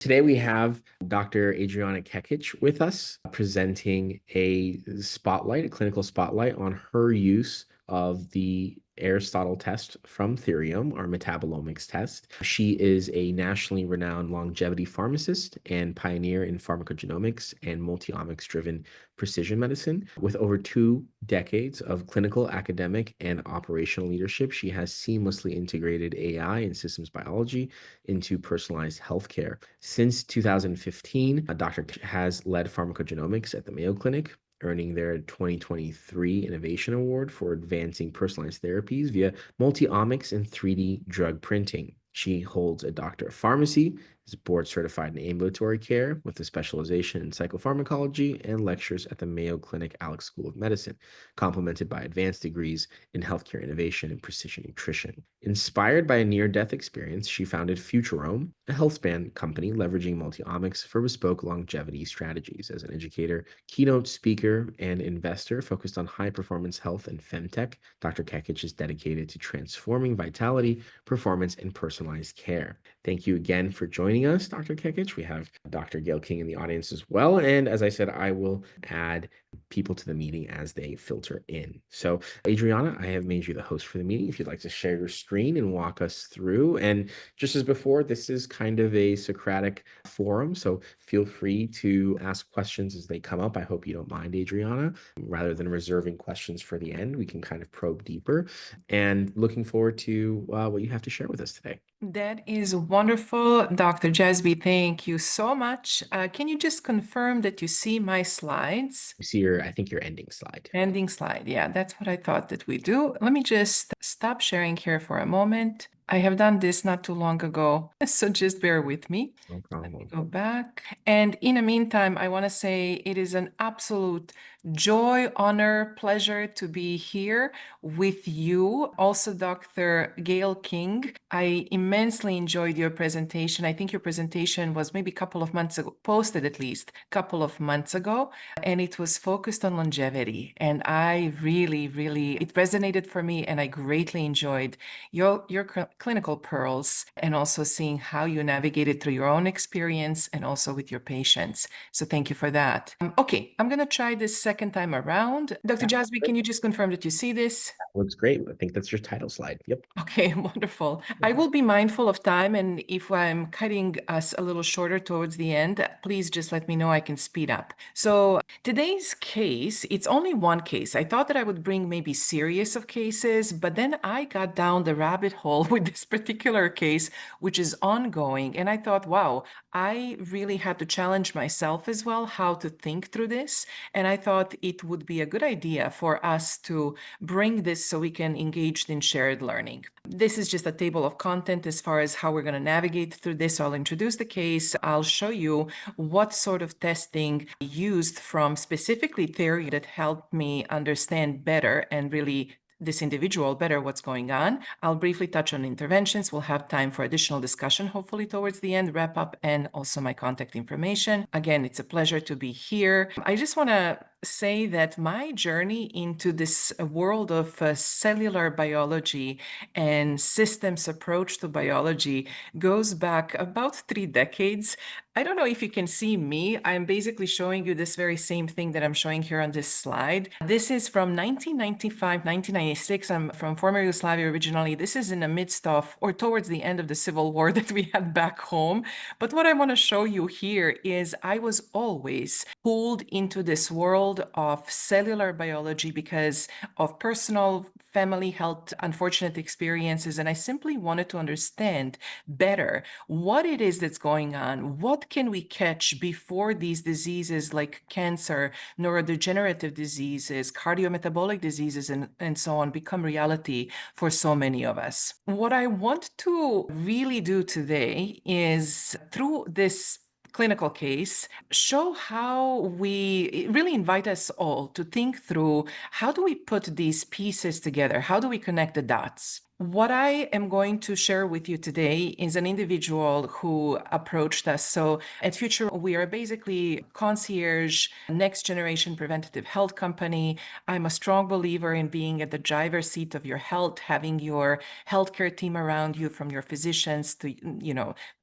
Today we have Dr. Adriana Kekic with us presenting a clinical spotlight on her use of the Aristotle test from Therium, our metabolomics test. She is a nationally renowned longevity pharmacist and pioneer in pharmacogenomics and multiomics-driven precision medicine. With over 2 decades of clinical, academic, and operational leadership, she has seamlessly integrated AI and systems biology into personalized healthcare. Since 2015, Dr. has led pharmacogenomics at the Mayo Clinic, earning their 2023 Innovation Award for advancing personalized therapies via multi-omics and 3D drug printing. She holds a Doctor of Pharmacy, is board certified in ambulatory care with a specialization in psychopharmacology, and lectures at the Mayo Clinic Alex School of Medicine, complemented by advanced degrees in healthcare innovation and precision nutrition. Inspired by a near-death experience, she founded Futurome, a health span company leveraging multi-omics for bespoke longevity strategies. As an educator, keynote speaker, and investor focused on high-performance health and femtech, Dr. Kekic is dedicated to transforming vitality, performance, and personalized care. Thank you again for joining us, Dr. Kekic. We have Dr. Gail King in the audience as well. And as I said, I will add people to the meeting as they filter in. So, Adriana, I have made you the host for the meeting. If you'd like to share your screen and walk us through. And just as before, this is kind of a Socratic forum, so feel free to ask questions as they come up. I hope you don't mind, Adriana. Rather than reserving questions for the end, we can kind of probe deeper. And looking forward to what you have to share with us today. That is wonderful, Dr. Jasby. Thank you so much. Can you just confirm that you see my slides? You see I think your ending slide. Ending slide. Yeah, that's what I thought that we do. Let me just stop sharing here for a moment. I have done this not too long ago, so just bear with me. No Let me problem. go back. And in the meantime, I want to say it is an absolute joy, honor, pleasure to be here with you. Also, Dr. Gail King, I immensely enjoyed your presentation. I think your presentation was maybe a couple of months ago, posted at least a couple of months ago, and it was focused on longevity. And I really, it resonated for me, and I greatly enjoyed your clinical pearls and also seeing how you navigated through your own experience and also with your patients. So thank you for that. Okay, I'm going to try this second time around. Dr. Jasby, can you just confirm that you see this? Looks great. I think that's your title slide. Yep. Okay, wonderful. I will be mindful of time, and if I'm cutting us a little shorter towards the end, please just let me know. I can speed up. So today's case, it's only one case. I thought that I would bring maybe series of cases, but then I got down the rabbit hole with this particular case, which is ongoing. And I thought, wow, I really had to challenge myself as well, how to think through this. And I thought it would be a good idea for us to bring this so we can engage in shared learning. This is just a table of content as far as how we're going to navigate through this. I'll introduce the case. I'll show you what sort of testing I used from specifically theory that helped me understand better and really this individual better what's going on. I'll briefly touch on interventions. We'll have time for additional discussion, hopefully towards the end, wrap up, and also my contact information. Again, it's a pleasure to be here. I just want to say that my journey into this world of cellular biology and systems approach to biology goes back about 3 decades. I don't know if you can see me. I'm basically showing you this very same thing that I'm showing here on this slide. This is from 1995, 1996. I'm from former Yugoslavia originally. This is in the midst of, or towards the end of the civil war that we had back home. But what I want to show you here is I was always pulled into this world of cellular biology because of personal family health unfortunate experiences, and I simply wanted to understand better what it is that's going on. What can we catch before these diseases like cancer, neurodegenerative diseases, cardiometabolic diseases, and so on become reality for so many of us? What I want to really do today is, through this clinical case, show how we really invite us all to think through how do we put these pieces together? How do we connect the dots? What I am going to share with you today is an individual who approached us. So at Future, we are basically concierge, next generation preventative health company. I'm a strong believer in being at the driver's seat of your health, having your healthcare team around you, from your physicians to,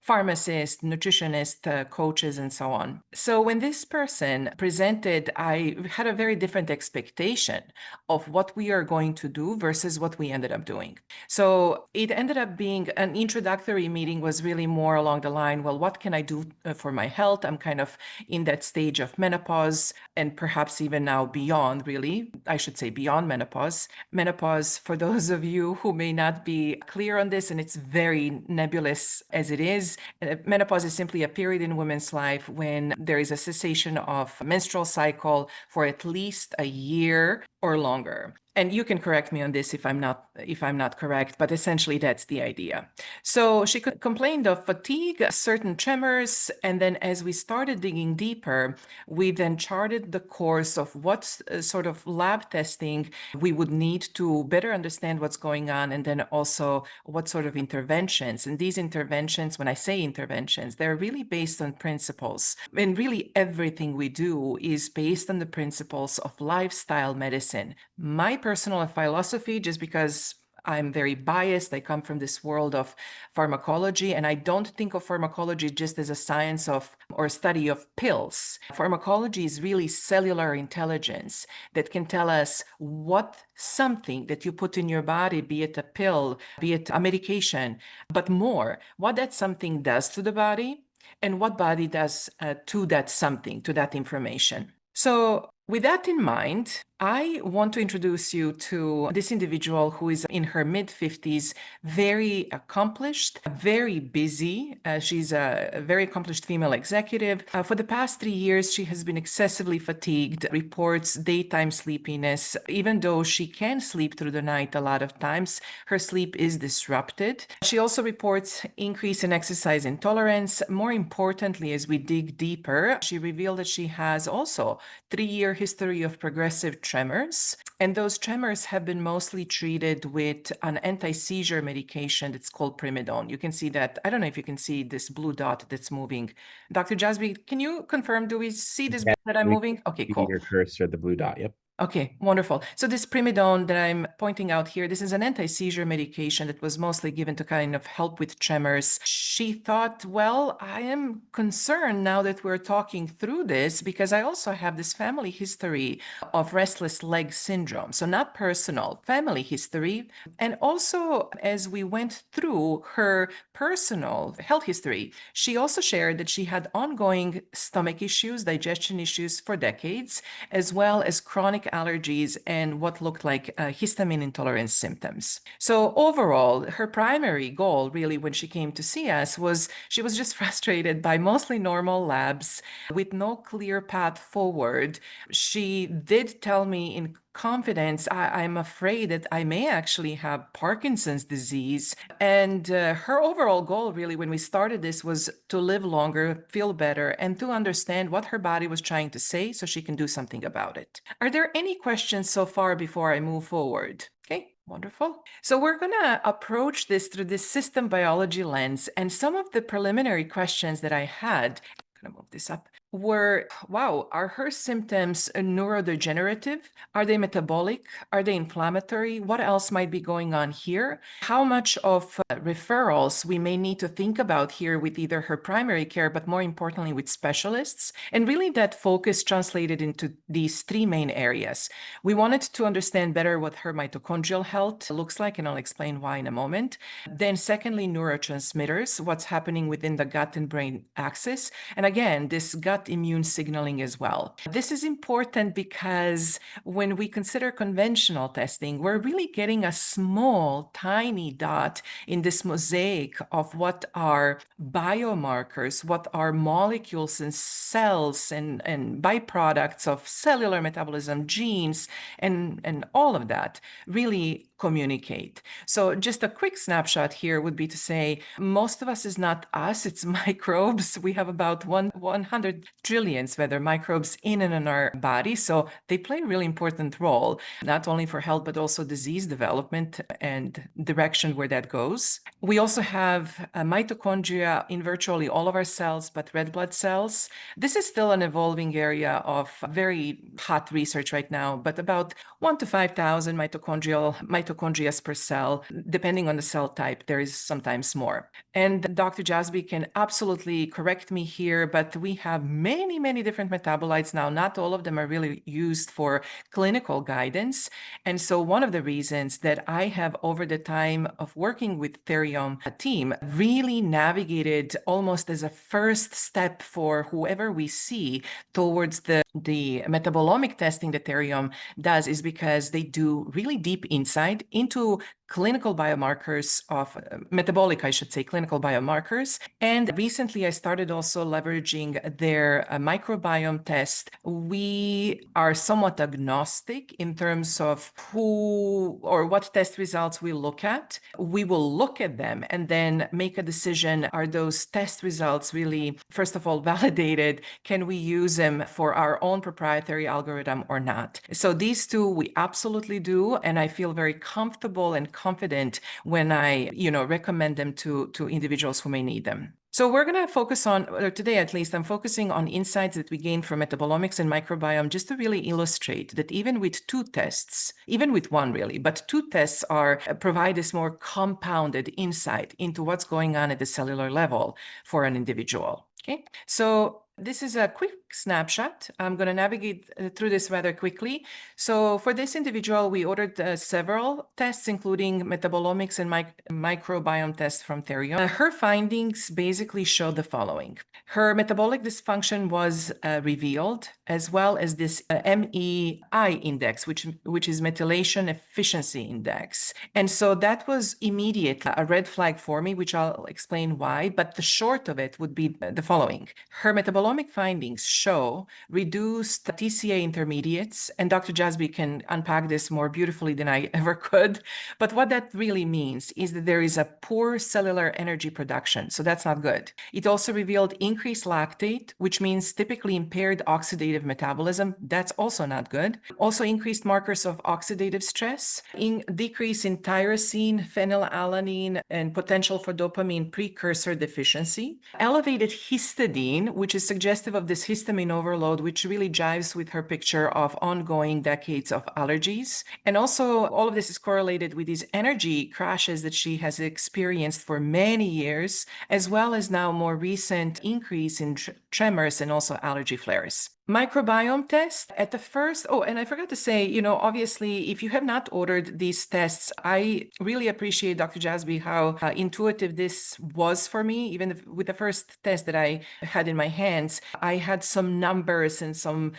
pharmacists, nutritionists, coaches, and so on. So when this person presented, I had a very different expectation of what we are going to do versus what we ended up doing. So it ended up being an introductory meeting, was really more along the line, well, what can I do for my health? I'm kind of in that stage of menopause and perhaps even now beyond, really. I should say beyond menopause. Menopause, for those of you who may not be clear on this, and it's very nebulous as it is, menopause is simply a period in women's life when there is a cessation of menstrual cycle for at least a year or longer. And you can correct me on this if I'm not correct, but essentially that's the idea. So she complained of fatigue, certain tremors, and then as we started digging deeper, we then charted the course of what sort of lab testing we would need to better understand what's going on, and then also what sort of interventions. And these interventions, when I say interventions, they're really based on principles. And really everything we do is based on the principles of lifestyle medicine. My personal philosophy, just because I'm very biased. I come from this world of pharmacology, and I don't think of pharmacology just as a science of or study of pills. Pharmacology is really cellular intelligence that can tell us what something that you put in your body, be it a pill, be it a medication, but more, what that something does to the body and what body does to that something, to that information. So with that in mind, I want to introduce you to this individual who is in her mid-50s, very accomplished, very busy. She's a very accomplished female executive. For the past 3 years, she has been excessively fatigued, reports daytime sleepiness. Even though she can sleep through the night a lot of times, her sleep is disrupted. She also reports increase in exercise intolerance. More importantly, as we dig deeper, she revealed that she has also 3-year history of progressive tremors. And those tremors have been mostly treated with an anti-seizure medication that's called primidone. You can see that. I don't know if you can see this blue dot that's moving. Dr. Jasby, can you confirm, do we see this Yeah, that I'm we moving? Okay, see cool. your cursor, the blue dot. Yep. Okay, wonderful. So this primidone that I'm pointing out here, this is an anti-seizure medication that was mostly given to kind of help with tremors. She thought, well, I am concerned now that we're talking through this because I also have this family history of restless leg syndrome. So not personal, family history. And also, as we went through her personal health history, she also shared that she had ongoing stomach issues, digestion issues for decades, as well as chronic allergies and what looked like histamine intolerance symptoms. So overall, her primary goal really when she came to see us was she was just frustrated by mostly normal labs with no clear path forward. She did tell me in confidence, I'm afraid that I may actually have Parkinson's disease. And her overall goal, really, when we started this, was to live longer, feel better, and to understand what her body was trying to say so she can do something about it. Are there any questions so far before I move forward? Okay. Wonderful. So we're going to approach this through this system biology lens. And some of the preliminary questions that I had, I'm going to move this up, were, wow, are her symptoms neurodegenerative? Are they metabolic? Are they inflammatory? What else might be going on here? How much of referrals we may need to think about here with either her primary care, but more importantly with specialists? And really that focus translated into these 3 main areas. We wanted to understand better what her mitochondrial health looks like, and I'll explain why in a moment. Then secondly, neurotransmitters, what's happening within the gut and brain axis. And again, this gut immune signaling as well. This is important because when we consider conventional testing, we're really getting a small, tiny dot in this mosaic of what are biomarkers, what are molecules and cells and byproducts of cellular metabolism, genes, and all of that really communicate. So just a quick snapshot here would be to say most of us is not us, it's microbes. We have about 100 trillions, whether microbes in and in our body. So they play a really important role, not only for health, but also disease development and direction where that goes. We also have mitochondria in virtually all of our cells, but red blood cells. This is still an evolving area of very hot research right now, but about 1 to 5,000 mitochondria mitochondria per cell. Depending on the cell type, there is sometimes more. And Dr. Jasby can absolutely correct me here, but we have many, many different metabolites now. Not all of them are really used for clinical guidance. And so one of the reasons that I have, over the time of working with Therium team, really navigated almost as a first step for whoever we see towards the metabolomic testing that Therium does, is because they do really deep insight into clinical biomarkers of metabolic, I should say, clinical biomarkers. And recently I started also leveraging their microbiome test. We are somewhat agnostic in terms of who or what test results we look at. We will look at them and then make a decision. Are those test results really, first of all, validated? Can we use them for our own proprietary algorithm or not? So these two we absolutely do. And I feel very comfortable and confident when I, recommend them to individuals who may need them. So we're going to focus on, or today at least, I'm focusing on insights that we gained from metabolomics and microbiome, just to really illustrate that even with two tests, even with one really, but two tests provide this more compounded insight into what's going on at the cellular level for an individual. Okay, so this is a quick snapshot. I'm going to navigate through this rather quickly. So for this individual, we ordered several tests, including metabolomics and microbiome tests from Therium. Her findings basically show the following. Her metabolic dysfunction was revealed, as well as this MEI index, which is methylation efficiency index. And so that was immediately a red flag for me, which I'll explain why. But the short of it would be the following. Her metabolomic findings show reduced TCA intermediates, and Dr. Jasby can unpack this more beautifully than I ever could. But what that really means is that there is a poor cellular energy production, so that's not good. It also revealed increased lactate, which means typically impaired oxidative metabolism. That's also not good. Also increased markers of oxidative stress, decrease in tyrosine, phenylalanine, and potential for dopamine precursor deficiency, elevated histidine, which is suggestive of this histamine overload, which really jives with her picture of ongoing decades of allergies. And also, all of this is correlated with these energy crashes that she has experienced for many years, as well as now more recent increase in tremors and also allergy flares. Microbiome test at the first, and I forgot to say, obviously, if you have not ordered these tests, I really appreciate, Dr. Jasby, how intuitive this was for me. Even with the first test that I had in my hands, I had some numbers and some,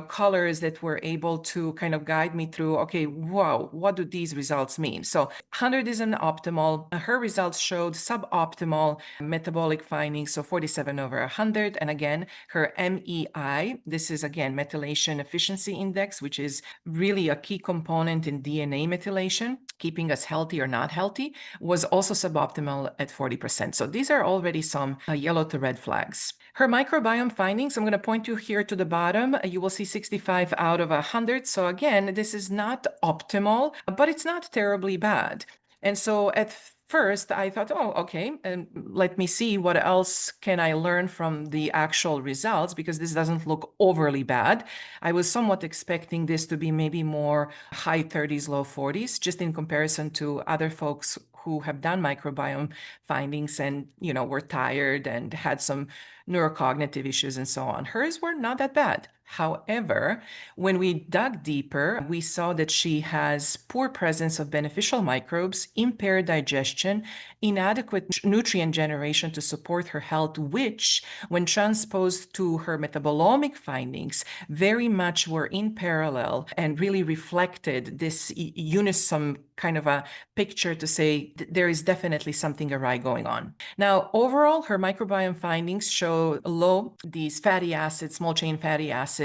colors that were able to kind of guide me through, okay, wow, what do these results mean? So 100 is an optimal. Her results showed suboptimal metabolic findings, so 47 over 100. And again, her MEI, this is again methylation efficiency index, which is really a key component in DNA methylation, keeping us healthy or not healthy, was also suboptimal at 40%. So these are already some yellow to red flags. Her microbiome findings, I'm going to point you here to the bottom. You will see 65 out of 100. So again, this is not optimal, but it's not terribly bad. And so at first, I thought, okay, and let me see what else can I learn from the actual results, because this doesn't look overly bad. I was somewhat expecting this to be maybe more high 30s, low 40s, just in comparison to other folks who have done microbiome findings and, were tired and had some neurocognitive issues and so on. Hers were not that bad. However, when we dug deeper, we saw that she has poor presence of beneficial microbes, impaired digestion, inadequate nutrient generation to support her health, which, when transposed to her metabolomic findings, very much were in parallel and really reflected this unison kind of a picture to say there is definitely something awry going on. Now, overall, her microbiome findings show low these fatty acids, small chain fatty acids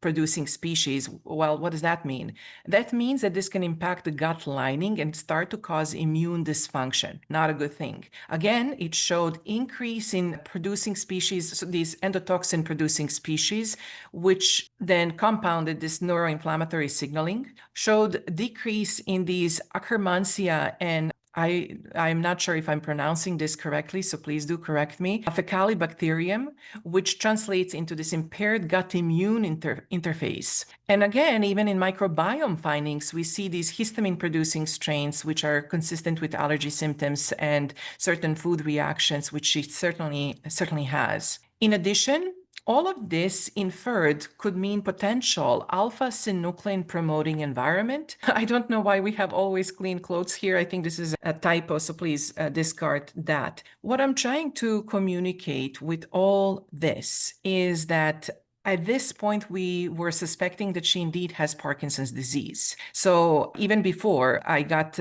producing species. Well, what does that mean? That means that this can impact the gut lining and start to cause immune dysfunction. Not a good thing. Again, it showed increase in producing species, so these endotoxin producing species, which then compounded this neuroinflammatory signaling, showed decrease in these Akkermansia and I'm not sure if I'm pronouncing this correctly, so please do correct me. A Faecalibacterium, which translates into this impaired gut immune interface. And again, even in microbiome findings, we see these histamine-producing strains, which are consistent with allergy symptoms and certain food reactions, which she certainly has. In addition, all of this inferred could mean potential alpha-synuclein promoting environment. I don't know why we have always clean clothes here. I think this is a typo, so please discard that. What I'm trying to communicate with all this is that at this point, we were suspecting that she indeed has Parkinson's disease. So even before I got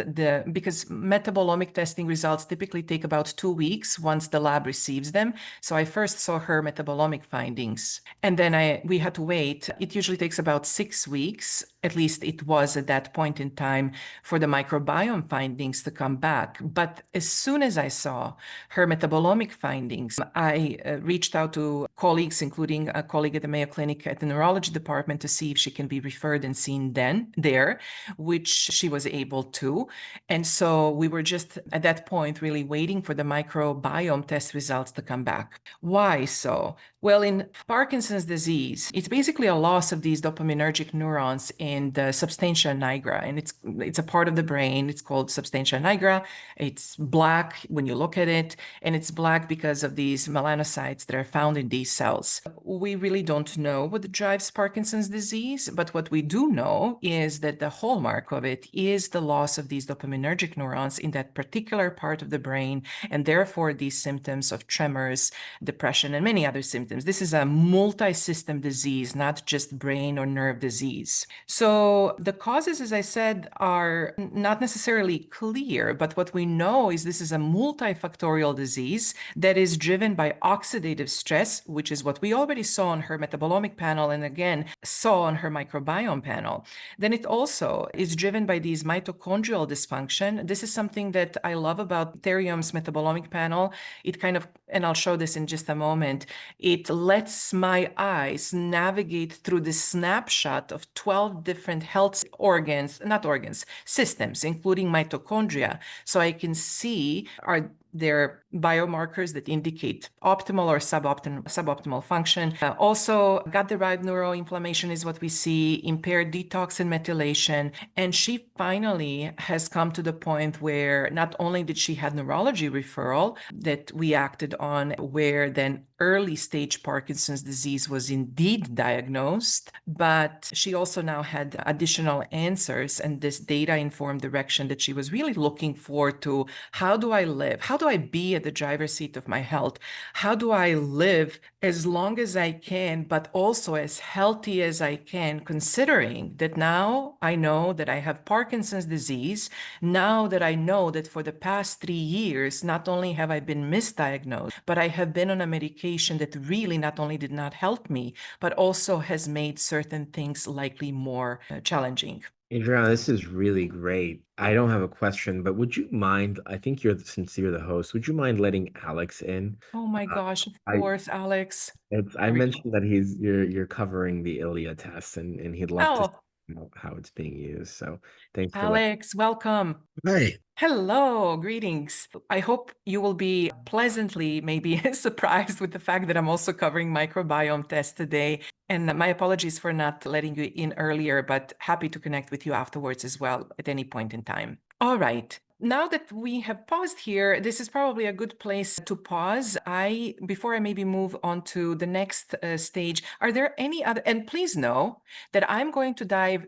because metabolomic testing results typically take about 2 weeks once the lab receives them. So I first saw her metabolomic findings, and then we had to wait. It usually takes about 6 weeks, at least it was at that point in time, for the microbiome findings to come back. But as soon as I saw her metabolomic findings, I reached out to colleagues, including a colleague at the Mayo Clinic at the neurology department, to see if she can be referred and seen there, which she was able to. And so we were just at that point really waiting for the microbiome test results to come back. Why so? Well, in Parkinson's disease, it's basically a loss of these dopaminergic neurons in the substantia nigra, and it's a part of the brain. It's called substantia nigra. It's black when you look at it, and it's black because of these melanocytes that are found in these cells. We really don't know what drives Parkinson's disease, but what we do know is that the hallmark of it is the loss of these dopaminergic neurons in that particular part of the brain, and therefore these symptoms of tremors, depression, and many other symptoms. This is a multi-system disease, not just brain or nerve disease. So the causes, as I said, are not necessarily clear, but what we know is this is a multifactorial disease that is driven by oxidative stress, which is what we already saw on her metabolomic panel and again saw on her microbiome panel. Then it also is driven by these mitochondrial dysfunction. This is something that I love about Therium's metabolomic panel. It kind of, and I'll show this in just a moment, it lets my eyes navigate through this snapshot of 12 different health systems, including mitochondria. So I can see, are there biomarkers that indicate optimal or suboptimal function. Also, gut-derived neuroinflammation is what we see, impaired detox and methylation. And she finally has come to the point where not only did she have neurology referral that we acted on, where then early stage Parkinson's disease was indeed diagnosed, but she also now had additional answers and this data-informed direction that she was really looking for to how do I live? How do I be at the driver's seat of my health? How do I live as long as I can, but also as healthy as I can, considering that now I know that I have Parkinson's disease, now that I know that for the past 3 years, not only have I been misdiagnosed, but I have been on a medication that really not only did not help me, but also has made certain things likely more challenging. Adriana, this is really great. I don't have a question, but would you mind? I think since you're the host, would you mind letting Alex in? Oh my Uh, gosh, of I course, Alex. I Here we go. mentioned that you're covering the ILIA test, and he'd love to Oh, know how it's being used. So thanks for letting. Alex, welcome. Hey. Hello, greetings. I hope you will be pleasantly maybe surprised with the fact that I'm also covering microbiome tests today. And my apologies for not letting you in earlier, but happy to connect with you afterwards as well at any point in time. All right. Now that we have paused here, this is probably a good place to pause. Before I maybe move on to the next stage, are there any other, and please know that I'm going to dive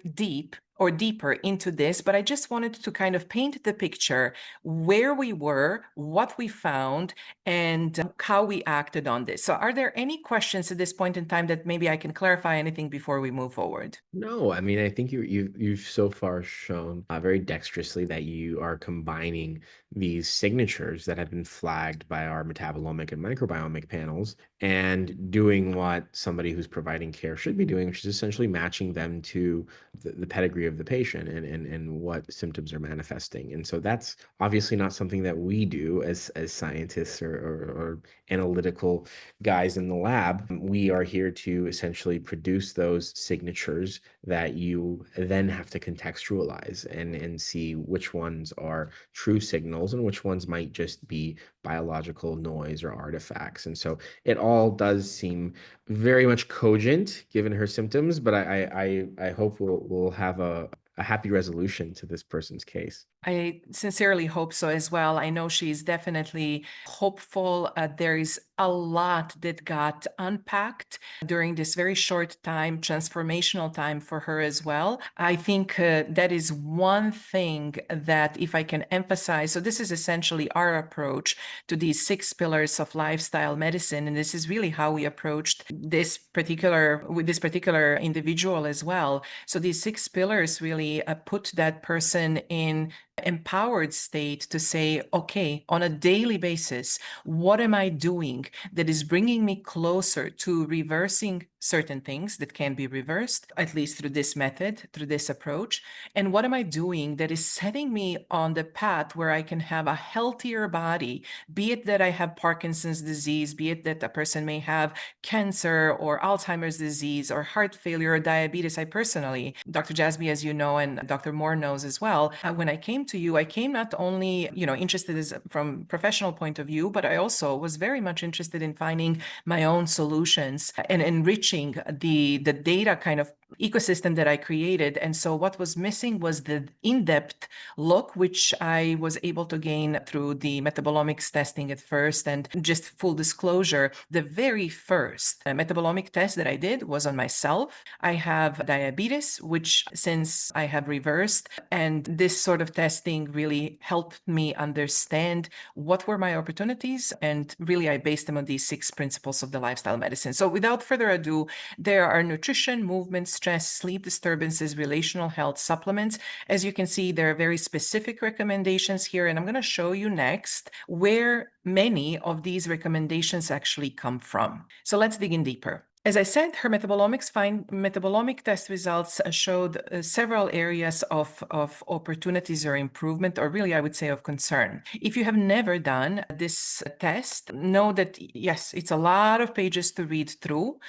deeper into this, but I just wanted to kind of paint the picture where we were, what we found, and how we acted on this. So are there any questions at this point in time that maybe I can clarify anything before we move forward? No, I mean, I think you've so far shown very dexterously that you are combining these signatures that have been flagged by our metabolomic and microbiomic panels and doing what somebody who's providing care should be doing, which is essentially matching them to the pedigree of the patient and what symptoms are manifesting. And so that's obviously not something that we do as scientists or analytical guys in the lab. We are here to essentially produce those signatures that you then have to contextualize and see which ones are true signals and which ones might just be biological noise or artifacts. And so it all does seem very much cogent given her symptoms, but I hope we'll have a happy resolution to this person's case. I sincerely hope so as well. I know she's definitely hopeful. There is a lot that got unpacked during this very short time, transformational time for her as well. I think that is one thing that, if I can emphasize, so this is essentially our approach to these 6 pillars of lifestyle medicine, and this is really how we approached this particular with this particular individual as well. So these 6 pillars really put that person in empowered state to say, okay, on a daily basis, what am I doing that is bringing me closer to reversing certain things that can be reversed, at least through this method, through this approach? And what am I doing that is setting me on the path where I can have a healthier body, be it that I have Parkinson's disease, be it that a person may have cancer or Alzheimer's disease or heart failure or diabetes. I personally, Dr. Jasby, as you know, and Dr. Moore knows as well, when I came to you, I came not only, interested from professional point of view, but I also was very much interested in finding my own solutions and enriching the data kind of ecosystem that I created. And so what was missing was the in-depth look, which I was able to gain through the metabolomics testing at first. And just full disclosure, the very first metabolomic test that I did was on myself. I have diabetes, which since I have reversed, and this sort of testing really helped me understand what were my opportunities. And really, I based them on these 6 principles of the lifestyle medicine. So without further ado, there are nutrition, movement, stress, sleep disturbances, relational health supplements. As you can see, there are very specific recommendations here, and I'm going to show you next where many of these recommendations actually come from. So let's dig in deeper. As I said, her metabolomic test results showed several areas of opportunities or improvement, or really, I would say, of concern. If you have never done this test, know that, yes, it's a lot of pages to read through.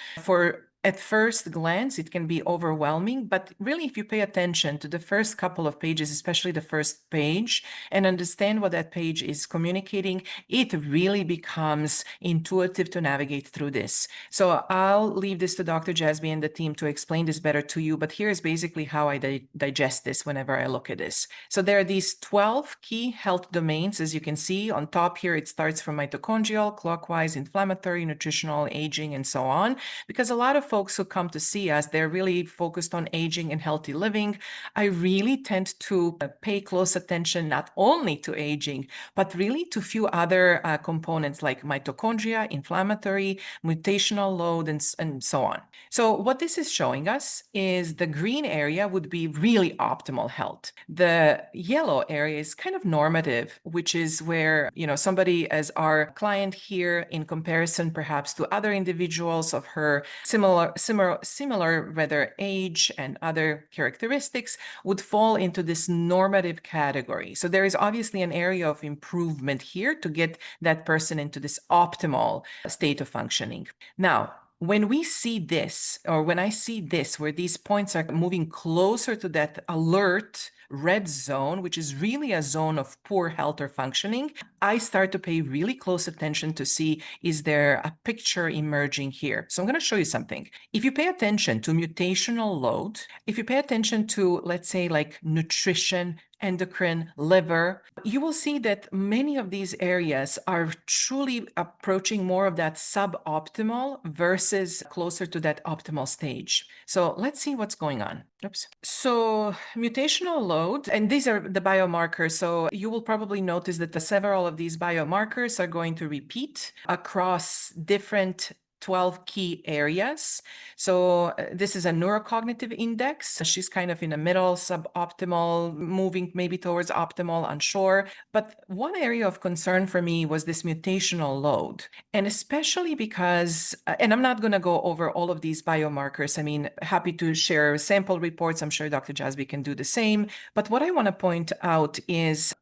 At first glance, it can be overwhelming, but really, if you pay attention to the first couple of pages, especially the first page, and understand what that page is communicating, it really becomes intuitive to navigate through this. So I'll leave this to Dr. Jasby and the team to explain this better to you, but here's basically how I digest this whenever I look at this. So there are these 12 key health domains. As you can see on top here, it starts from mitochondrial, clockwise, inflammatory, nutritional, aging, and so on, because a lot of folks who come to see us, they're really focused on aging and healthy living. I really tend to pay close attention not only to aging, but really to a few other components like mitochondria, inflammatory, mutational load, and so on. So what this is showing us is the green area would be really optimal health. The yellow area is kind of normative, which is where, somebody as our client here, in comparison perhaps to other individuals of her similar whether age and other characteristics, would fall into this normative category. So there is obviously an area of improvement here to get that person into this optimal state of functioning. Now, when we see this, or when I see this, where these points are moving closer to that alert red zone, which is really a zone of poor health or functioning, I start to pay really close attention to see, is there a picture emerging here? So I'm going to show you something. If you pay attention to mutational load, if you pay attention to, let's say, like nutrition, endocrine, liver, you will see that many of these areas are truly approaching more of that suboptimal versus closer to that optimal stage. So let's see what's going on. Oops. So mutational load, and these are the biomarkers. So you will probably notice that several of these biomarkers are going to repeat across different 12 key areas. So this is a neurocognitive index. She's kind of in the middle, suboptimal, moving maybe towards optimal, unsure. But one area of concern for me was this mutational load. And especially because, and I'm not going to go over all of these biomarkers. I mean, happy to share sample reports. I'm sure Dr. Jasby can do the same. But what I want to point out is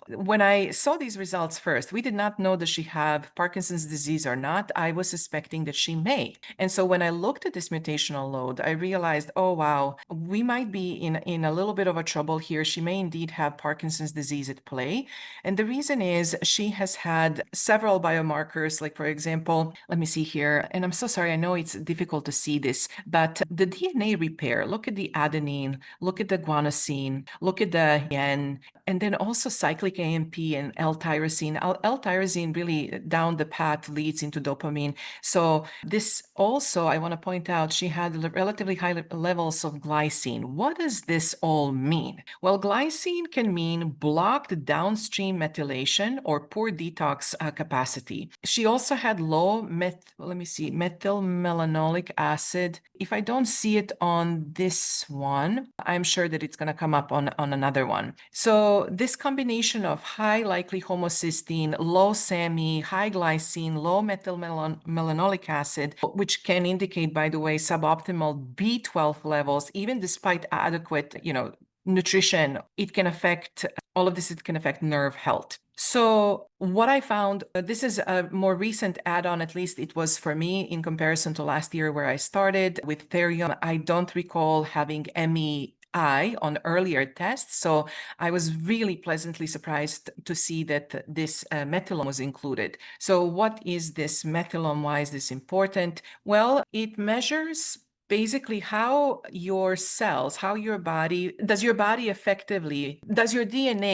when I saw these results first, we did not know that she have Parkinson's disease or not. I was suspecting that she may. And so when I looked at this mutational load, I realized, oh, wow, we might be in a little bit of a trouble here. She may indeed have Parkinson's disease at play. And the reason is she has had several biomarkers, like, for example, let me see here. And I'm so sorry, I know it's difficult to see this, but the DNA repair, look at the adenine, look at the guanosine, look at the N, and then also cyclic AMP and L-tyrosine. L-tyrosine really down the path leads into dopamine. So this also, I want to point out, she had relatively high levels of glycine. What does this all mean? Well, glycine can mean blocked downstream methylation or poor detox capacity. She also had low methylmalonolic acid. If I don't see it on this one, I'm sure that it's going to come up on another one. So this combination of high likely homocysteine, low SAMe, high glycine, low methylmalonolic acid, which can indicate, by the way, suboptimal B12 levels, even despite adequate, nutrition, it can affect all of this. It can affect nerve health. So what I found, this is a more recent add-on, at least it was for me in comparison to last year where I started with Therium. I don't recall having MEI on earlier tests. So I was really pleasantly surprised to see that this methylome was included. So what is this methylome? Why is this important? Well, it measures basically how your cells, how your body, does your DNA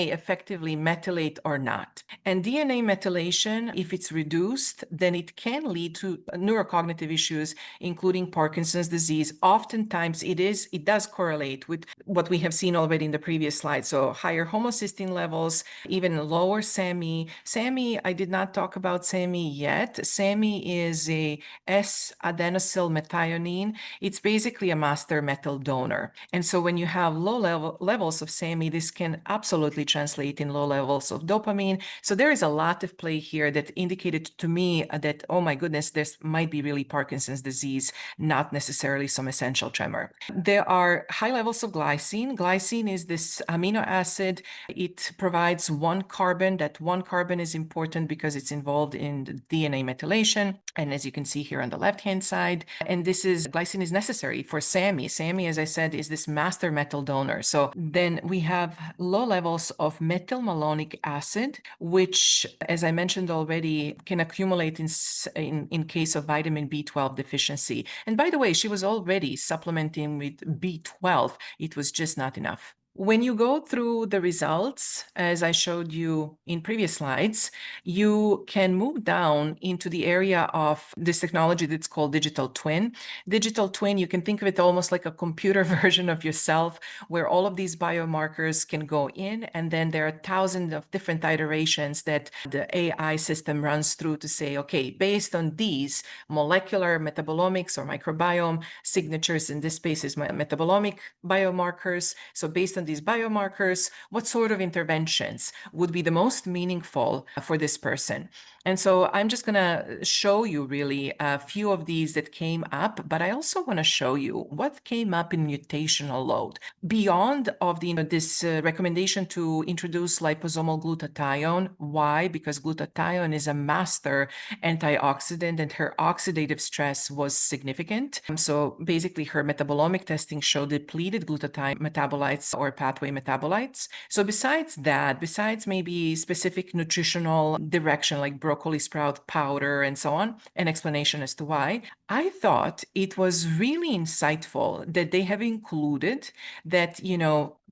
effectively methylate or not? And DNA methylation, if it's reduced, then it can lead to neurocognitive issues, including Parkinson's disease. Oftentimes it does correlate with what we have seen already in the previous slide. So higher homocysteine levels, even lower SAMe. SAMe, I did not talk about SAMe yet. SAMe is a S-adenosyl methionine. It's basically a master metal donor. And so when you have low levels of SAMe, this can absolutely translate in low levels of dopamine. So there is a lot of play here that indicated to me that, oh my goodness, this might be really Parkinson's disease, not necessarily some essential tremor. There are high levels of glycine. Glycine is this amino acid. It provides one carbon. That one carbon is important because it's involved in the DNA methylation. And as you can see here on the left-hand side, and glycine is necessary for SAMe. SAMe, as I said, is this master metal donor. So then we have low levels of methylmalonic acid, which, as I mentioned already, can accumulate in case of vitamin B12 deficiency. And by the way, she was already supplementing with B12. It was just not enough. When you go through the results, as I showed you in previous slides, you can move down into the area of this technology that's called digital twin. Digital twin, you can think of it almost like a computer version of yourself, where all of these biomarkers can go in, and then there are thousands of different iterations that the AI system runs through to say, okay, based on these molecular metabolomics or microbiome signatures, in this space is metabolomic biomarkers. So based on these biomarkers, what sort of interventions would be the most meaningful for this person? And so I'm just going to show you really a few of these that came up, but I also want to show you what came up in mutational load. Beyond of this recommendation to introduce liposomal glutathione. Why? Because glutathione is a master antioxidant and her oxidative stress was significant. So basically her metabolomic testing showed depleted glutathione metabolites or pathway metabolites. So besides that, besides maybe specific nutritional direction like broccoli sprout powder and so on, an explanation as to why, I thought it was really insightful that they have included that,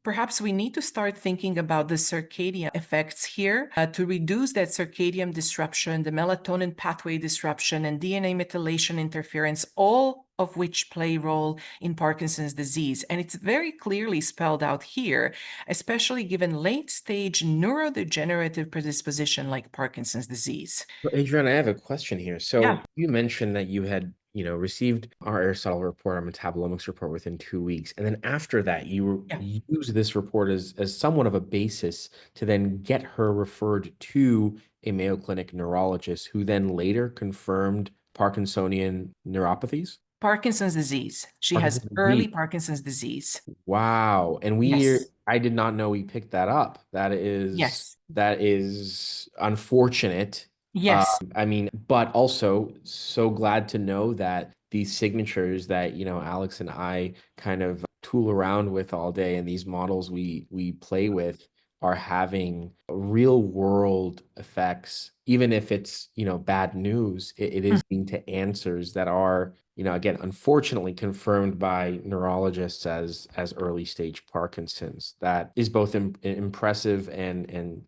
perhaps we need to start thinking about the circadian effects here to reduce that circadian disruption, the melatonin pathway disruption, and DNA methylation interference, all of which play a role in Parkinson's disease. And it's very clearly spelled out here, especially given late stage neurodegenerative predisposition like Parkinson's disease. Well, Adrian, I have a question here. So Yeah, you mentioned that you had, received our Aristotle report, our metabolomics report within 2 weeks. And then after that, yeah. used this report as somewhat of a basis to then get her referred to a Mayo Clinic neurologist who then later confirmed Parkinsonian neuropathies. Parkinson's disease. She has Parkinson's early disease. Parkinson's disease. Wow. And Yes, I did not know we picked that up. yes, That is unfortunate. yes. I mean, but also so glad to know that these signatures that, Alex and I kind of tool around with all day and these models we play with are having real world effects, even if it's, bad news, it is leading to answers that are, again, unfortunately confirmed by neurologists as early stage Parkinson's. That is both impressive and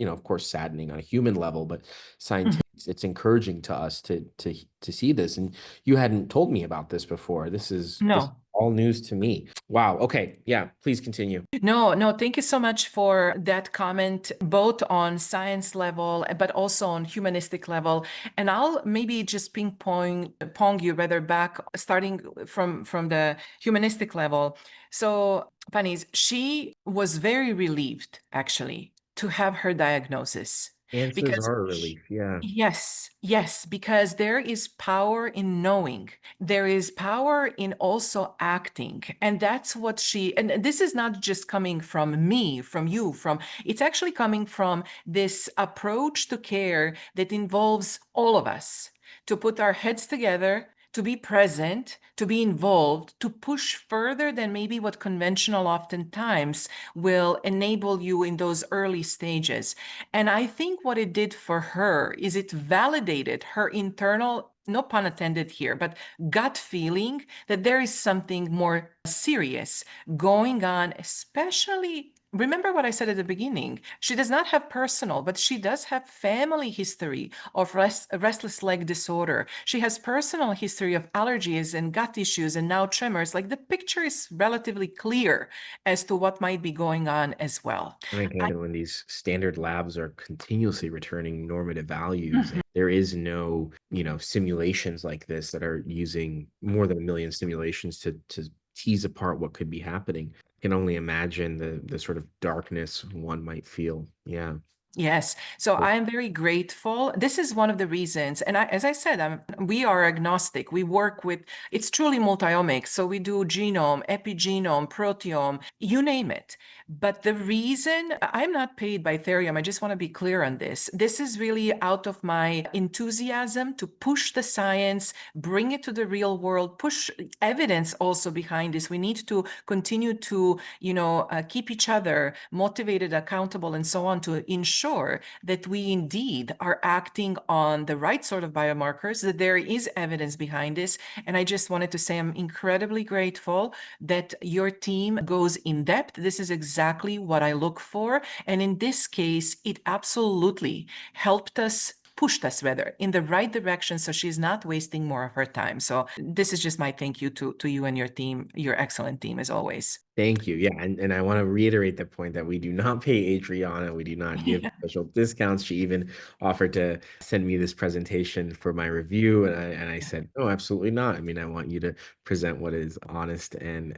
of course, saddening on a human level, but Mhm. scientific, it's encouraging to us to see this. And you hadn't told me about this before. This is No. all news to me. Wow. Okay. Yeah. Please continue. No, no, thank you so much for that comment, both on science level, but also on humanistic level. And I'll maybe just pong you rather back, starting from the humanistic level. So, Panis, she was very relieved, actually, to have her diagnosis Answers because are a relief. Yeah. yes, yes, because there is power in knowing. There is power in also acting. And that's what and this is not just coming from me, from you, it's actually coming from this approach to care that involves all of us to put our heads together, to be present, to be involved, to push further than maybe what conventional oftentimes will enable you in those early stages. And I think what it did for her is it validated her internal, no pun intended here, but gut feeling that there is something more serious going on, especially. Remember what I said at the beginning. She does not have personal, but she does have family history of restless leg disorder. She has personal history of allergies and gut issues and now tremors. Like the picture is relatively clear as to what might be going on as well. And I, again, when these standard labs are continuously returning normative values, Mhm. and there is no, simulations like this that are using more than a million simulations to tease apart what could be happening. I can only imagine the sort of darkness one might feel. Yeah. Yes. So I am very grateful. This is one of the reasons. And as I said, we are agnostic. We work with, it's truly multiomics. So we do genome, epigenome, proteome, you name it. But the reason I'm not paid by Therium, I just want to be clear on this. This is really out of my enthusiasm to push the science, bring it to the real world, push evidence also behind this. We need to continue to, keep each other motivated, accountable, and so on to ensure that we indeed are acting on the right sort of biomarkers, that there is evidence behind this. And I just wanted to say I'm incredibly grateful that your team goes in depth. This is exactly what I look for. And in this case, it absolutely helped us pushed us rather in the right direction so she's not wasting more of her time. So this is just my thank you to you and your team, your excellent team as always. Thank you. Yeah, and I want to reiterate the point that we do not pay Adriana. We do not give special discounts. She even offered to send me this presentation for my review, and I said, no, absolutely not. I mean, I want you to present what is honest and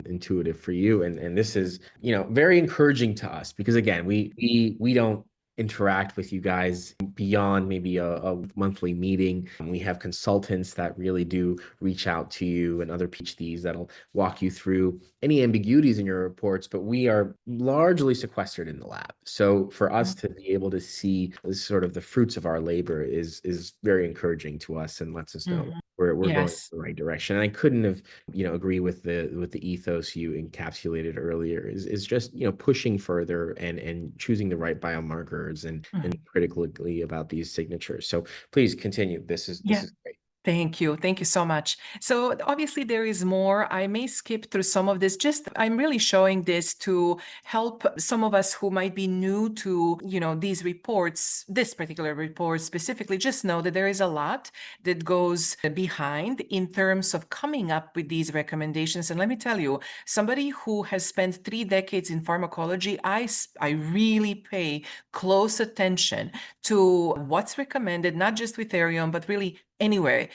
intuitive for you. And this is, very encouraging to us because again, we don't interact with you guys beyond maybe a monthly meeting. We have consultants that really do reach out to you and other PhDs that'll walk you through any ambiguities in your reports, but we are largely sequestered in the lab. So for us to be able to see sort of the fruits of our labor is very encouraging to us and lets us know Mhm. we're going in Yes. the right direction. And I couldn't have, agree with the ethos you encapsulated earlier is just, pushing further and choosing the right biomarkers and Mhm. critically about these signatures. So please continue. This Yeah. is great. Thank you. Thank you so much. So obviously there is more. I may skip through some of this. Just I'm really showing this to help some of us who might be new to, these reports, this particular report specifically, just know that there is a lot that goes behind in terms of coming up with these recommendations. And let me tell you, somebody who has spent 3 decades in pharmacology, I really pay close attention to what's recommended, not just with Therium, but really anywhere.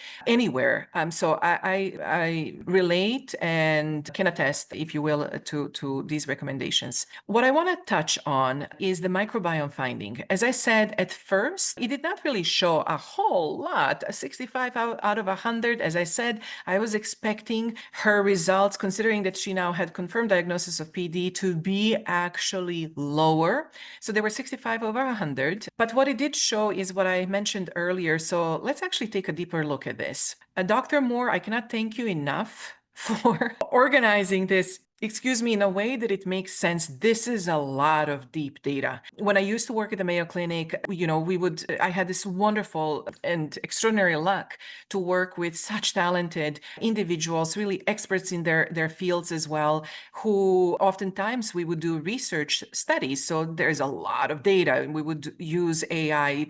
So I relate and can attest, if you will, to these recommendations. What I want to touch on is the microbiome finding. As I said at first, it did not really show a whole lot. 65 out of 100. As I said, I was expecting her results, considering that she now had confirmed diagnosis of PD, to be actually lower. So they were 65 over 100. But what it did show is what I mentioned earlier. So let's actually take a deeper look at this. Dr. Moore, I cannot thank you enough for organizing this, excuse me, in a way that it makes sense. This is a lot of deep data. When I used to work at the Mayo Clinic, I had this wonderful and extraordinary luck to work with such talented individuals, really experts in their fields as well, who oftentimes we would do research studies. So there's a lot of data, and we would use AI,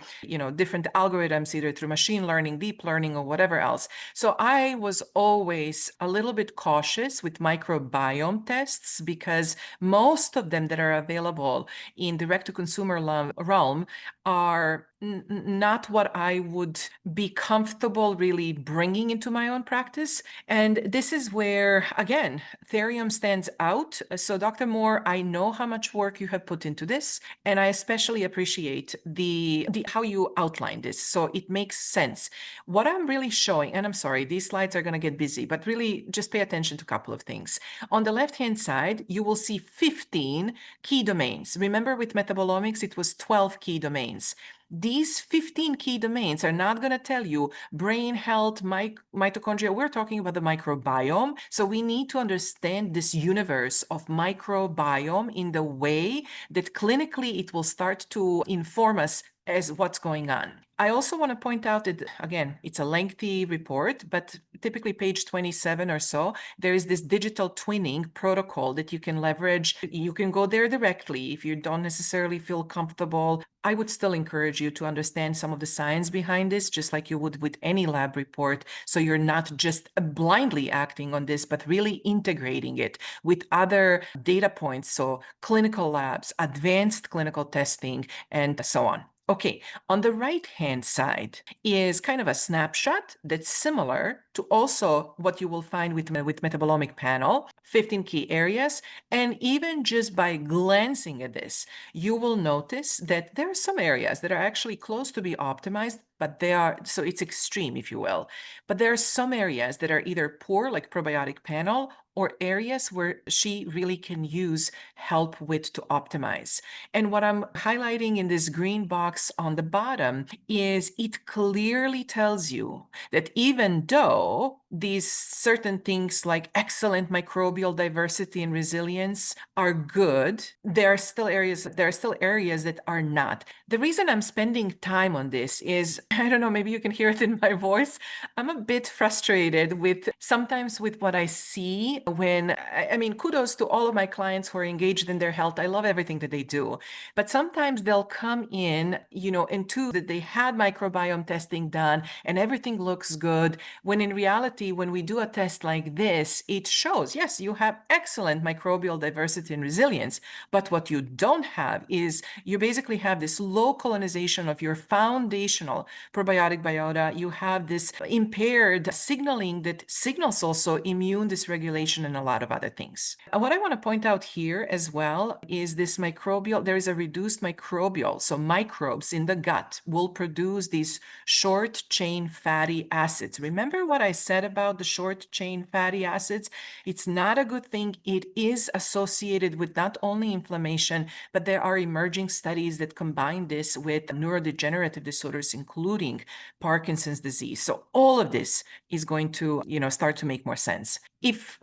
different algorithms, either through machine learning, deep learning, or whatever else. So I was always a little bit cautious with microbiome tests, because most of them that are available in direct-to-consumer realm are not what I would be comfortable really bringing into my own practice. And this is where, again, Therium stands out. So Dr. Moore, I know how much work you have put into this, and I especially appreciate the how you outline this. So it makes sense. What I'm really showing, and I'm sorry, these slides are going to get busy, but really just pay attention to a couple of things. On the left-hand side, you will see 15 key domains. Remember, with metabolomics, it was 12 key domains. These 15 key domains are not going to tell you brain health, mitochondria. We're talking about the microbiome. So we need to understand this universe of microbiome in the way that clinically it will start to inform us as what's going on. I also want to point out that, again, it's a lengthy report, but typically page 27 or so, there is this digital twinning protocol that you can leverage. You can go there directly if you don't necessarily feel comfortable. I would still encourage you to understand some of the science behind this, just like you would with any lab report. So you're not just blindly acting on this, but really integrating it with other data points. So clinical labs, advanced clinical testing, and so on. Okay, on the right-hand side is kind of a snapshot that's similar to also what you will find with metabolomic panel, 15 key areas. And even just by glancing at this, you will notice that there are some areas that are actually close to be optimized, but so it's extreme, if you will. But there are some areas that are either poor, like probiotic panel, or areas where she really can use help with to optimize. And what I'm highlighting in this green box on the bottom is it clearly tells you that even though these certain things like excellent microbial diversity and resilience are good, there are still areas that are not. The reason I'm spending time on this is, I don't know, maybe you can hear it in my voice. I'm a bit frustrated sometimes with what I see when, I mean, kudos to all of my clients who are engaged in their health. I love everything that they do. But sometimes they'll come in, into that they had microbiome testing done and everything looks good, when in reality, when we do a test like this, it shows, yes, you have excellent microbial diversity and resilience, but what you don't have is you basically have this low colonization of your foundational probiotic biota. You have this impaired signaling that signals also immune dysregulation and a lot of other things. What I want to point out here as well is this microbial, there is a reduced microbial. So microbes in the gut will produce these short chain fatty acids. Remember what I said about the short chain fatty acids? It's not a good thing. It is associated with not only inflammation, but there are emerging studies that combine this with neurodegenerative disorders, including Parkinson's disease. So all of this is going to, start to make more sense.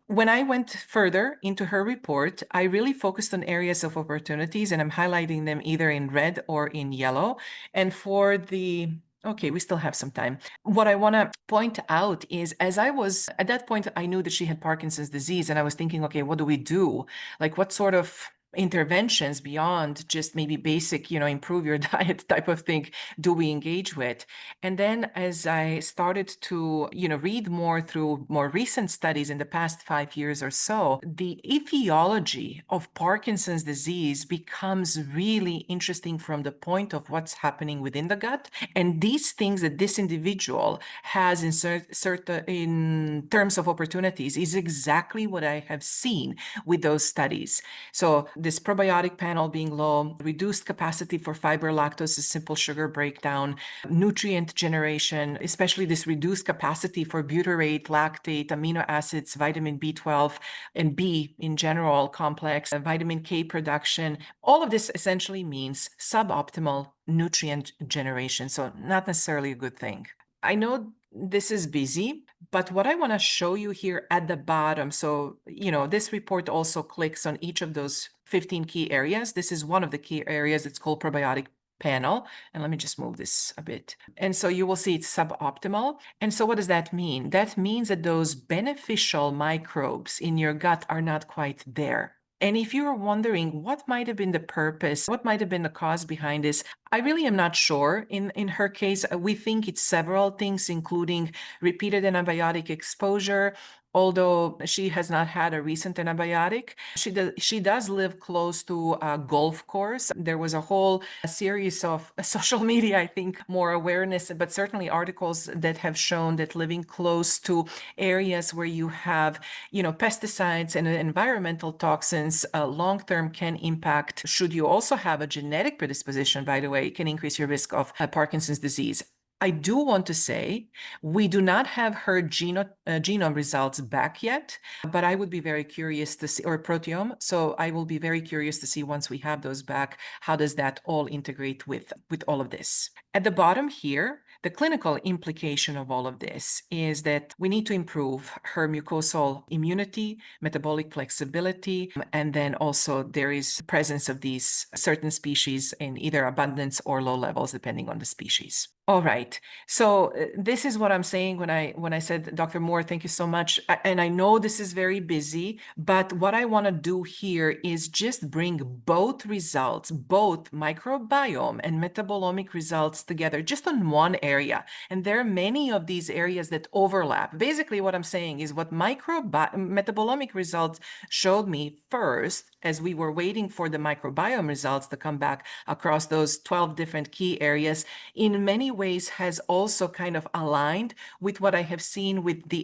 When I went further into her report, I really focused on areas of opportunities, and I'm highlighting them either in red or in yellow. And for the Okay, we still have some time. What I want to point out is, as I was at that point, I knew that she had Parkinson's disease, and I was thinking, okay, what do we do? Like, what sort of interventions beyond just maybe basic, improve your diet type of thing do we engage with? And then as I started to, read more through more recent studies in the past 5 years or so, the etiology of Parkinson's disease becomes really interesting from the point of what's happening within the gut. And these things that this individual has in terms of opportunities is exactly what I have seen with those studies. So this probiotic panel being low, reduced capacity for fiber, lactose, simple sugar breakdown, nutrient generation, especially this reduced capacity for butyrate, lactate, amino acids, vitamin B12, and B in general complex, vitamin K production. All of this essentially means suboptimal nutrient generation. So not necessarily a good thing. I know this is busy, but what I want to show you here at the bottom, so, this report also clicks on each of those 15 key areas. This is one of the key areas. It's called probiotic panel. And let me just move this a bit. And so you will see it's suboptimal. And so what does that mean? That means that those beneficial microbes in your gut are not quite there. And if you're wondering what might have been the purpose, what might have been the cause behind this, I really am not sure. In her case, we think it's several things, including repeated antibiotic exposure. Although she has not had a recent antibiotic, she does live close to a golf course. There was a whole series of social media, I think, more awareness, but certainly articles that have shown that living close to areas where you have, pesticides and environmental toxins long-term can impact. Should you also have a genetic predisposition, by the way, it can increase your risk of Parkinson's disease. I do want to say we do not have her genome results back yet, but I would be very curious to see, or proteome. So I will be very curious to see once we have those back, how does that all integrate with all of this? At the bottom here, the clinical implication of all of this is that we need to improve her mucosal immunity, metabolic flexibility, and then also there is presence of these certain species in either abundance or low levels, depending on the species. All right. So this is what I'm saying when I said, Dr. Moore, thank you so much. And I know this is very busy, but what I want to do here is just bring both results, both microbiome and metabolomic results together just on one area. And there are many of these areas that overlap. Basically, what I'm saying is what metabolomic results showed me first, as we were waiting for the microbiome results to come back across those 12 different key areas, in many ways has also kind of aligned with what I have seen with the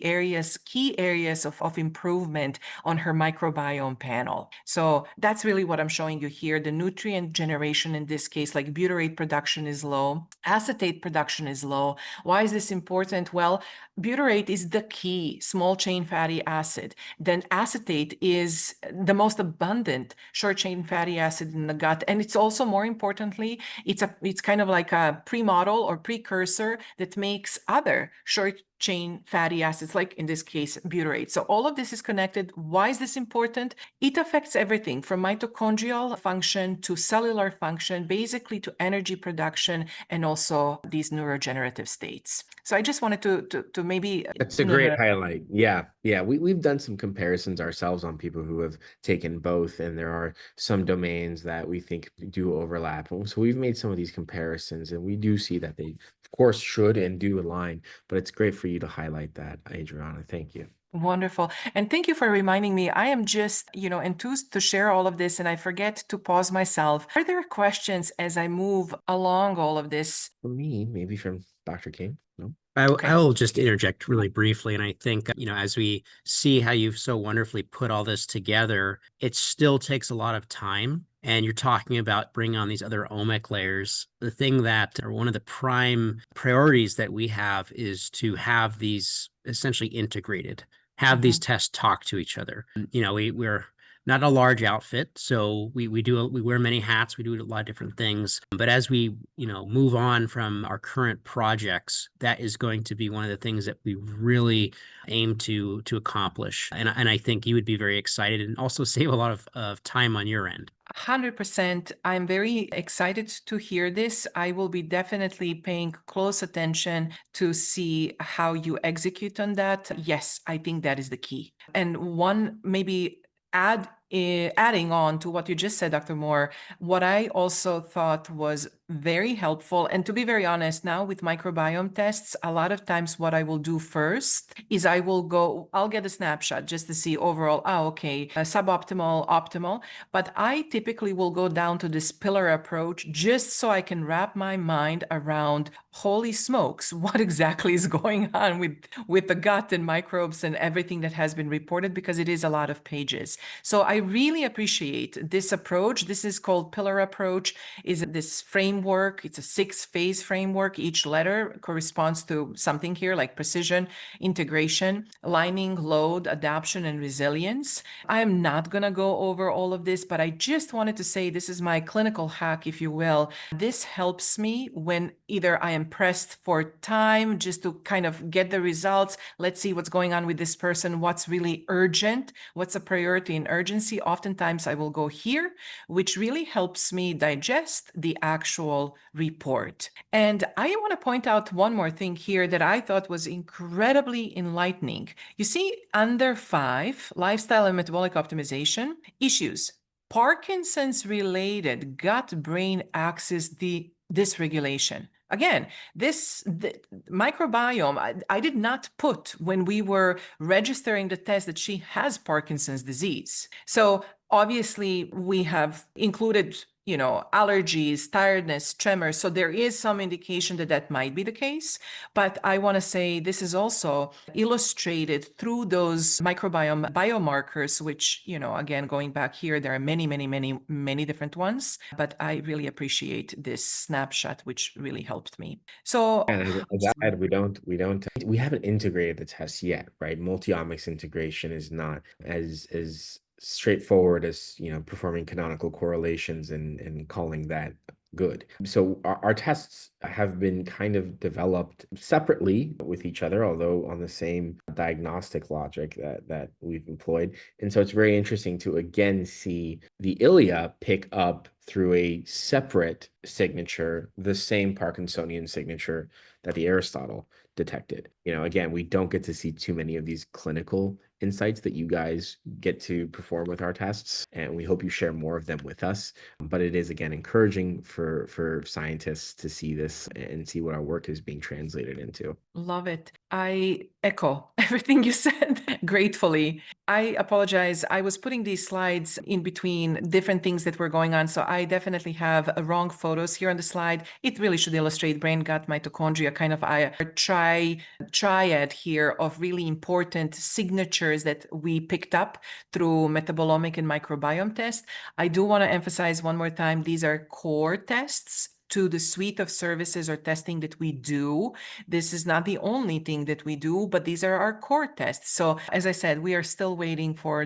key areas of improvement on her microbiome panel. So that's really what I'm showing you here. The nutrient generation in this case, like butyrate production is low, acetate production is low. Why is this important? Well, butyrate is the key small chain fatty acid. Then acetate is the most abundant short chain fatty acid in the gut. And it's also, more importantly, it's kind of like a pre-model or precursor that makes other short chain fatty acids, like in this case, butyrate. So all of this is connected. Why is this important? It affects everything from mitochondrial function to cellular function, basically to energy production, and also these neurogenerative states. So I just wanted to maybe That's a great highlight. Yeah. Yeah. We've done some comparisons ourselves on people who have taken both, and there are some domains that we think do overlap. So we've made some of these comparisons, and we do see that they, of course, should and do align. But it's great for you to highlight that, Adriana. Thank you. Wonderful. And thank you for reminding me. I am just, enthused to share all of this, and I forget to pause myself. Are there questions as I move along all of this? For me, maybe from Dr. King. No? I will just interject really briefly. And I think, as we see how you've so wonderfully put all this together, it still takes a lot of time. And you're talking about bringing on these other omic layers. The thing that, or one of the prime priorities that we have, is to have these essentially integrated, have these tests talk to each other. We're not a large outfit. So we wear many hats. We do a lot of different things. But as we, move on from our current projects, that is going to be one of the things that we really aim to accomplish. And I think you would be very excited and also save a lot of time on your end. 100%. I'm very excited to hear this. I will be definitely paying close attention to see how you execute on that. Yes, I think that is the key. And one maybe adding on to what you just said, Dr. Moore, what I also thought was very helpful, and to be very honest, now with microbiome tests, a lot of times what I will do first is I'll get a snapshot just to see overall, okay, suboptimal, optimal, but I typically will go down to this pillar approach just so I can wrap my mind around, holy smokes, what exactly is going on with the gut and microbes and everything that has been reported, because it is a lot of pages. So I really appreciate this approach. This is called pillar approach. Is this framework? It's a 6-phase framework. Each letter corresponds to something here like precision, integration, lining, load, adaptation, and resilience. I am not going to go over all of this, but I just wanted to say this is my clinical hack, if you will. This helps me when either I am pressed for time just to kind of get the results. Let's see what's going on with this person, what's really urgent, what's a priority in urgency. Oftentimes I will go here, which really helps me digest the actual report. And I want to point out one more thing here that I thought was incredibly enlightening. You see, under 5, lifestyle and metabolic optimization, issues, Parkinson's related gut-brain axis dysregulation. Again, the microbiome, I did not put when we were registering the test that she has Parkinson's disease. So obviously we have included, allergies, tiredness, tremors. So there is some indication that that might be the case. But I want to say this is also illustrated through those microbiome biomarkers, which, again, going back here, there are many, many, many, many different ones. But I really appreciate this snapshot, which really helped me. So And as I said, we haven't integrated the test yet, right? Multi-omics integration is not as straightforward as, performing canonical correlations and calling that good. So our tests have been kind of developed separately with each other, although on the same diagnostic logic that we've employed. And so it's very interesting to again see the ILIA pick up through a separate signature the same Parkinsonian signature that the Aristotle detected. Again, we don't get to see too many of these clinical insights that you guys get to perform with our tests, and we hope you share more of them with us. But it is, again, encouraging for scientists to see this and see what our work is being translated into. Love it. I echo everything you said gratefully. I apologize. I was putting these slides in between different things that were going on. So I definitely have wrong photos here on the slide. It really should illustrate brain, gut, mitochondria, kind of a triad here of really important signatures that we picked up through metabolomic and microbiome tests. I do want to emphasize one more time, these are core tests to the suite of services or testing that we do. This is not the only thing that we do, but these are our core tests. So as I said, we are still waiting for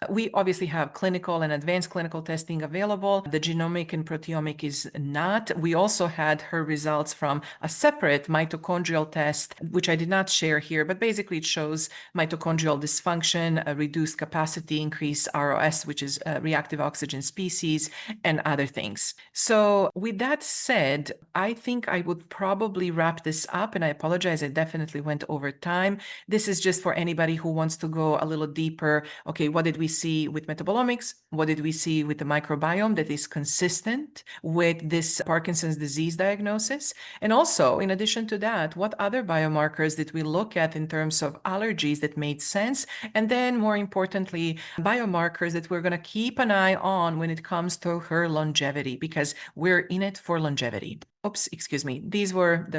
we obviously have clinical and advanced clinical testing available. The genomic and proteomic is not. We also had her results from a separate mitochondrial test, which I did not share here, but basically it shows mitochondrial dysfunction, a reduced capacity, increased ROS, which is reactive oxygen species, and other things. So with that said, I think I would probably wrap this up, and I apologize, I definitely went over time. This is just for anybody who wants to go a little deeper. Okay, what did we see with metabolomics? What did we see with the microbiome that is consistent with this Parkinson's disease diagnosis? And also, in addition to that, what other biomarkers did we look at in terms of allergies that made sense? And then more importantly, biomarkers that we're going to keep an eye on when it comes to her longevity, because we're in it for longevity. Oops, excuse me. These were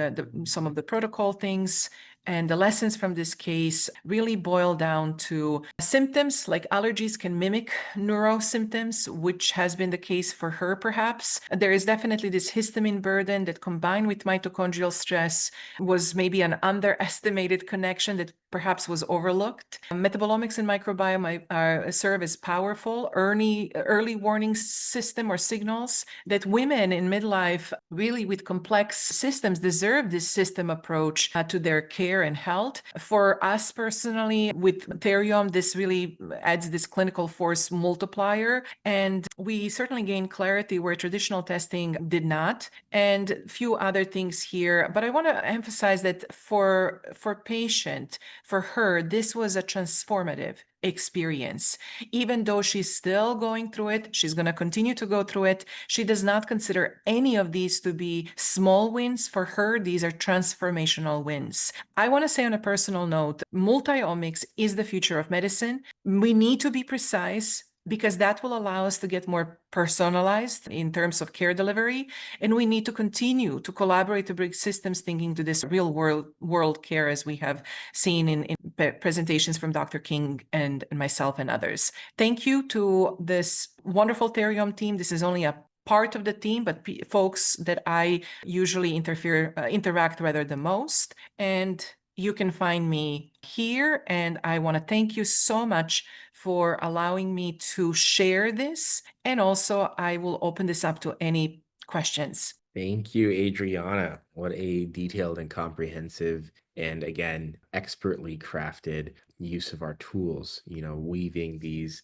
some of the protocol things. And the lessons from this case really boil down to symptoms like allergies can mimic neuro symptoms, which has been the case for her perhaps. There is definitely this histamine burden that combined with mitochondrial stress was maybe an underestimated connection that perhaps was overlooked. Metabolomics and microbiome serve as powerful early warning system or signals that women in midlife, really with complex systems, deserve this system approach to their care and health. For us personally, with Therium, this really adds this clinical force multiplier, and we certainly gain clarity where traditional testing did not, and a few other things here. But I want to emphasize that for patient, for her, this was a transformative experience. Even though she's still going through it, she's going to continue to go through it. She does not consider any of these to be small wins. For her, these are transformational wins. I want to say on a personal note, multi-omics is the future of medicine. We need to be precise, because that will allow us to get more personalized in terms of care delivery. And we need to continue to collaborate to bring systems thinking to this real world care, as we have seen in presentations from Dr. King and myself and others. Thank you to this wonderful Therium team. This is only a part of the team, but folks that I usually interact rather the most. And you can find me here, and I want to thank you so much for allowing me to share this. And also, I will open this up to any questions. Thank you, Adriana. What a detailed and comprehensive and, again, expertly crafted use of our tools, weaving these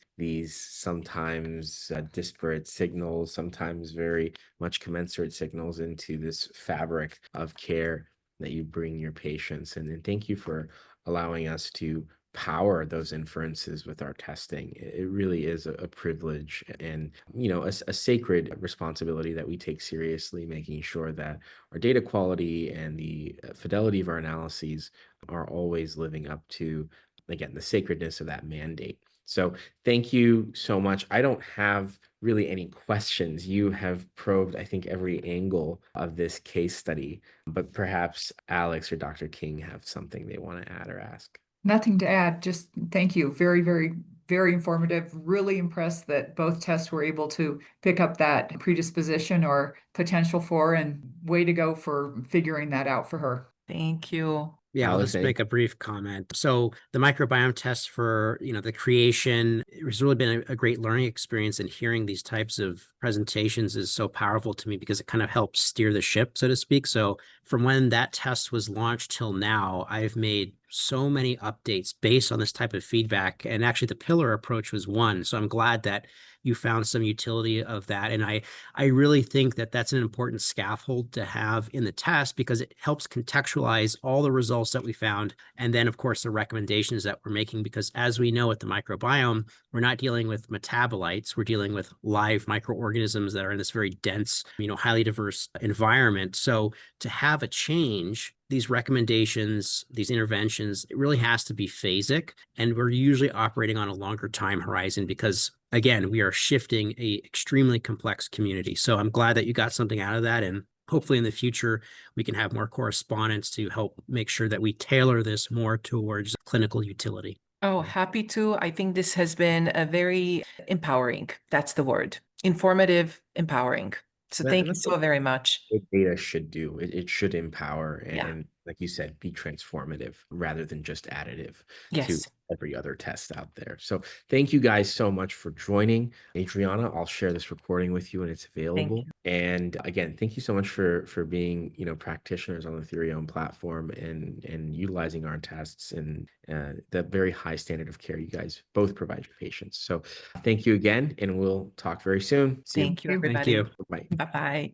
sometimes disparate signals, sometimes very much commensurate signals into this fabric of care that you bring your patients. And thank you for allowing us to power those inferences with our testing. It really is a privilege and, a sacred responsibility that we take seriously, making sure that our data quality and the fidelity of our analyses are always living up to, again, the sacredness of that mandate. So thank you so much. I don't have really any questions. You have probed, I think, every angle of this case study, but perhaps Alex or Dr. King have something they want to add or ask. Nothing to add, just thank you. Very, very, very informative. Really impressed that both tests were able to pick up that predisposition or potential for, and way to go for figuring that out for her. Thank you. Yeah, I'll Alex, just make a brief comment. So the microbiome test for, the creation, it's really been a great learning experience, and hearing these types of presentations is so powerful to me because it kind of helps steer the ship, so to speak. So from when that test was launched till now, I've made so many updates based on this type of feedback. And actually the pillar approach was one. So I'm glad that you found some utility of that. And I really think that that's an important scaffold to have in the test, because it helps contextualize all the results that we found. And then, of course, the recommendations that we're making, because as we know with the microbiome, we're not dealing with metabolites. We're dealing with live microorganisms that are in this very dense, highly diverse environment. So to have a change, these recommendations, these interventions, it really has to be phasic. And we're usually operating on a longer time horizon because, again, we are shifting a extremely complex community. So I'm glad that you got something out of that. And hopefully in the future, we can have more correspondence to help make sure that we tailor this more towards clinical utility. Oh, happy to. I think this has been a very empowering. That's the word. Informative, empowering. So thank you so very much. What data should do. It should empower and, Yeah. like you said, be transformative rather than just additive to Yes. every other test out there. So thank you guys so much for joining. Adriana, I'll share this recording with you and it's available. And again, thank you so much for being, practitioners on the Therium platform and utilizing our tests and the very high standard of care you guys both provide your patients. So thank you again, and we'll talk very soon. See Thank you, everybody. Thank you. Bye. Bye-bye.